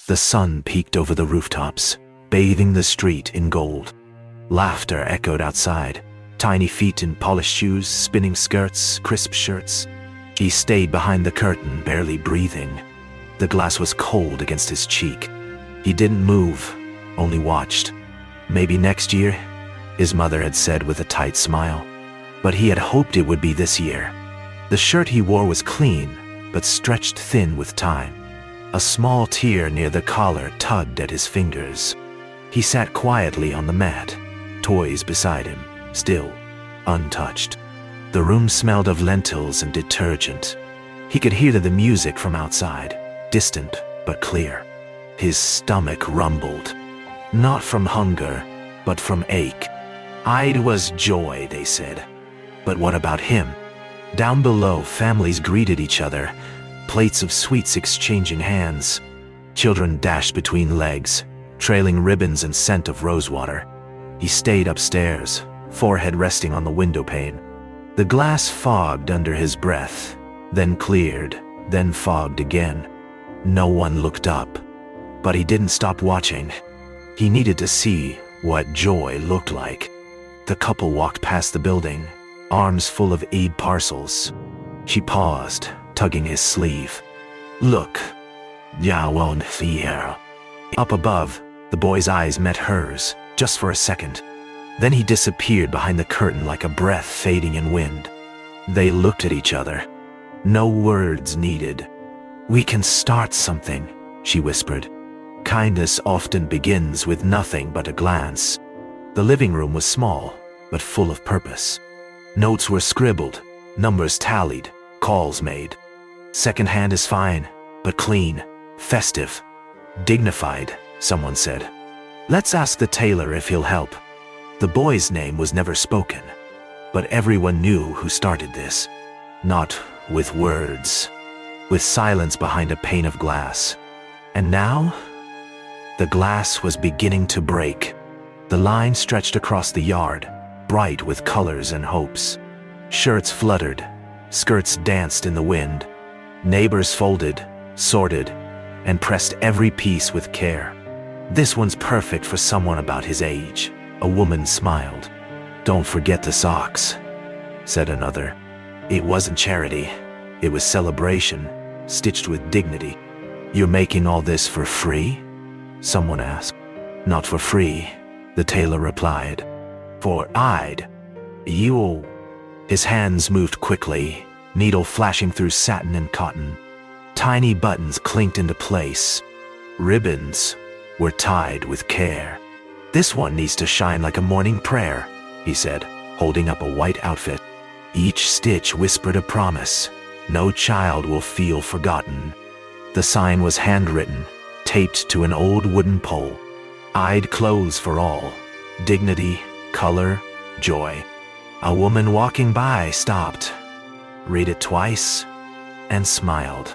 The sun peeked over the rooftops, bathing the street in gold. Laughter echoed outside, tiny feet in polished shoes, spinning skirts, crisp shirts. He stayed behind the curtain, barely breathing. The glass was cold against his cheek. He didn't move, only watched. Maybe next year, his mother had said with a tight smile. But he had hoped it would be this year. The shirt he wore was clean, but stretched thin with time. A small tear near the collar tugged at his fingers. He sat quietly on the mat, toys beside him, still, untouched. The room smelled of lentils and detergent. He could hear the music from outside, distant but clear. His stomach rumbled, not from hunger, but from ache. Eid was joy, they said. But what about him? Down below, families greeted each other, plates of sweets exchanging hands. Children dashed between legs, trailing ribbons and scent of rosewater. He stayed upstairs, forehead resting on the window pane. The glass fogged under his breath, then cleared, then fogged again. No one looked up, but he didn't stop watching. He needed to see what joy looked like. The couple walked past the building, arms full of Eid parcels. She paused, tugging his sleeve. Look, ya won't fear. Up above, the boy's eyes met hers, just for a second. Then he disappeared behind the curtain like a breath fading in wind. They looked at each other. No words needed. We can start something, she whispered. Kindness often begins with nothing but a glance. The living room was small, but full of purpose. Notes were scribbled, numbers tallied, calls made. Second-hand is fine, but clean, festive, dignified, someone said. Let's ask the tailor if he'll help. The boy's name was never spoken, but everyone knew who started this. Not with words, with silence behind a pane of glass. And now, the glass was beginning to break. The line stretched across the yard, bright with colors and hopes. Shirts fluttered, skirts danced in the wind. Neighbors folded, sorted, and pressed every piece with care. This one's perfect for someone about his age. A woman smiled. Don't forget the socks, said another. It wasn't charity. It was celebration, stitched with dignity. You're making all this for free? Someone asked. Not for free, the tailor replied. For Eid, you. His hands moved quickly, needle flashing through satin and cotton. Tiny buttons clinked into place. Ribbons were tied with care. This one needs to shine like a morning prayer, he said, holding up a white outfit. Each stitch whispered a promise. No child will feel forgotten. The sign was handwritten, taped to an old wooden pole. Eid clothes for all. Dignity, color, joy. A woman walking by stopped, read it twice, and smiled.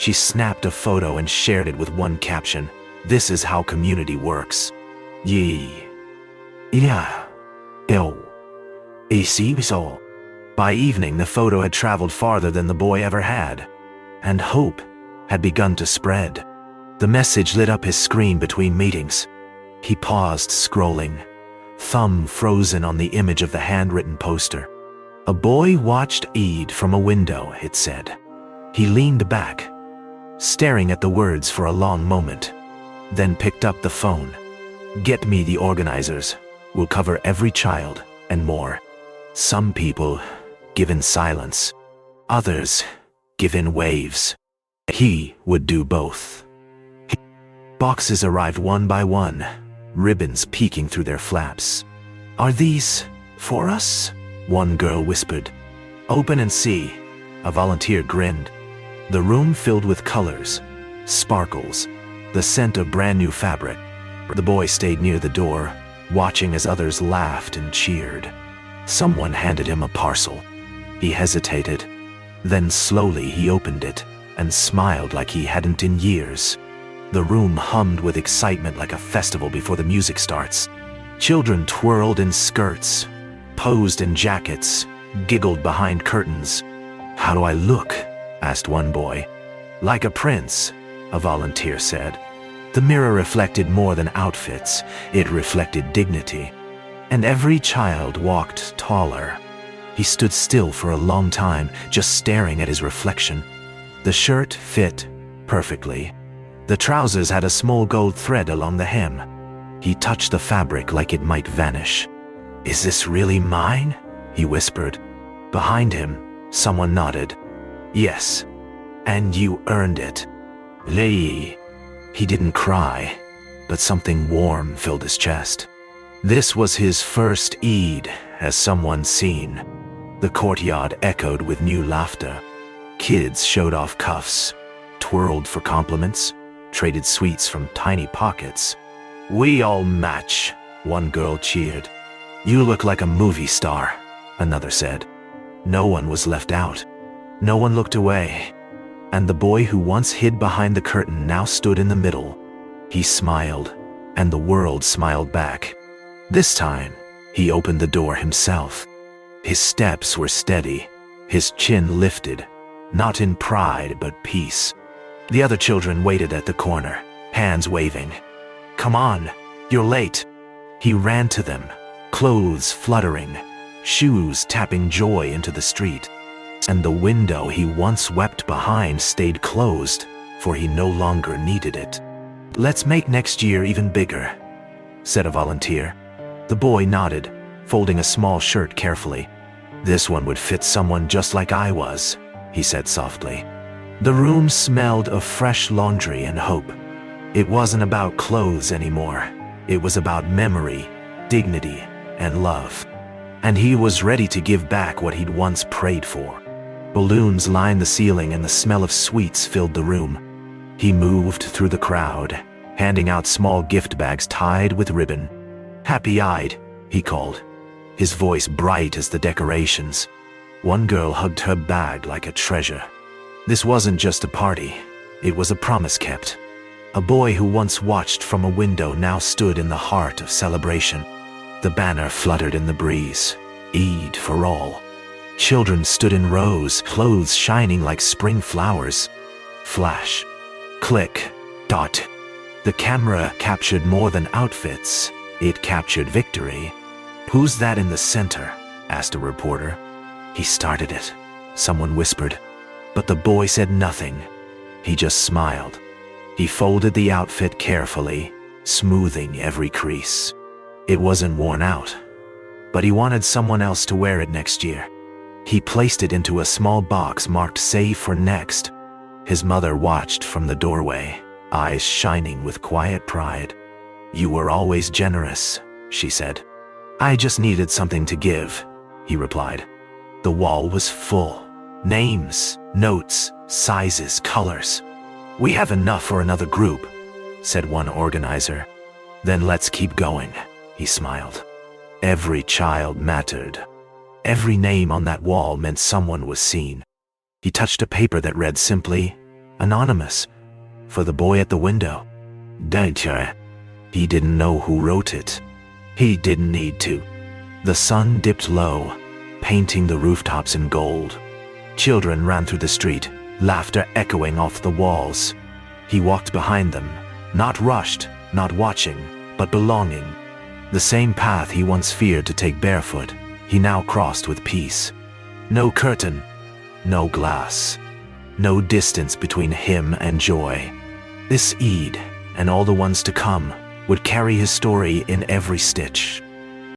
She snapped a photo and shared it with one caption. This is how community works. Ye. Yeah. Ew. So. By evening, the photo had traveled farther than the boy ever had, and hope had begun to spread. The message lit up his screen between meetings. He paused, scrolling, thumb frozen on the image of the handwritten poster. A boy watched Eid from a window, it said. He leaned back, staring at the words for a long moment, then picked up the phone. Get me the organizers. We'll cover every child and more. Some people give in silence. Others give in waves. He would do both. Boxes arrived one by one, ribbons peeking through their flaps. Are these for us? One girl whispered. Open and see. A volunteer grinned. The room filled with colors, sparkles, the scent of brand new fabric. The boy stayed near the door, watching as others laughed and cheered. Someone handed him a parcel. He hesitated. Then slowly he opened it and smiled like he hadn't in years. The room hummed with excitement like a festival before the music starts. Children twirled in skirts, posed in jackets, giggled behind curtains. How do I look? Asked one boy. Like a prince, a volunteer said. The mirror reflected more than outfits, it reflected dignity. And every child walked taller. He stood still for a long time, just staring at his reflection. The shirt fit perfectly. The trousers had a small gold thread along the hem. He touched the fabric like it might vanish. "Is this really mine?" he whispered. Behind him, someone nodded. "Yes, and you earned it." Lei. He didn't cry, but something warm filled his chest. This was his first Eid as someone seen. The courtyard echoed with new laughter. Kids showed off cuffs, twirled for compliments, traded sweets from tiny pockets. "We all match," one girl cheered. "You look like a movie star," another said. No one was left out. No one looked away. And the boy who once hid behind the curtain now stood in the middle. He smiled, and the world smiled back. This time, he opened the door himself. His steps were steady, his chin lifted, not in pride but peace. The other children waited at the corner, hands waving. "Come on, you're late." He ran to them, clothes fluttering, shoes tapping joy into the street. And the window he once wept behind stayed closed, for he no longer needed it. "Let's make next year even bigger," said a volunteer. The boy nodded, folding a small shirt carefully. "This one would fit someone just like I was," he said softly. The room smelled of fresh laundry and hope. It wasn't about clothes anymore. It was about memory, dignity, and love. And he was ready to give back what he'd once prayed for. Balloons lined the ceiling and the smell of sweets filled the room. He moved through the crowd, handing out small gift bags tied with ribbon. "Happy Eid," he called, his voice bright as the decorations. One girl hugged her bag like a treasure. This wasn't just a party, it was a promise kept. A boy who once watched from a window now stood in the heart of celebration. The banner fluttered in the breeze, Eid for all. Children stood in rows, clothes shining like spring flowers. Flash, click, dot. The camera captured more than outfits, it captured victory. "Who's that in the center?" asked a reporter. "He started it," someone whispered. But the boy said nothing. He just smiled. He folded the outfit carefully, smoothing every crease. It wasn't worn out, but he wanted someone else to wear it next year. He placed it into a small box marked "Save for Next." His mother watched from the doorway, eyes shining with quiet pride. "You were always generous," she said. "I just needed something to give," he replied. The wall was full. Names, notes, sizes, colors. "We have enough for another group," said one organizer. "Then let's keep going," he smiled. Every child mattered. Every name on that wall meant someone was seen. He touched a paper that read simply, "Anonymous," for the boy at the window. Danger. He didn't know who wrote it. He didn't need to. The sun dipped low, painting the rooftops in gold. Children ran through the street, laughter echoing off the walls. He walked behind them, not rushed, not watching, but belonging. The same path he once feared to take barefoot, he now crossed with peace. No curtain, no glass, no distance between him and joy. This Eid, and all the ones to come, would carry his story in every stitch.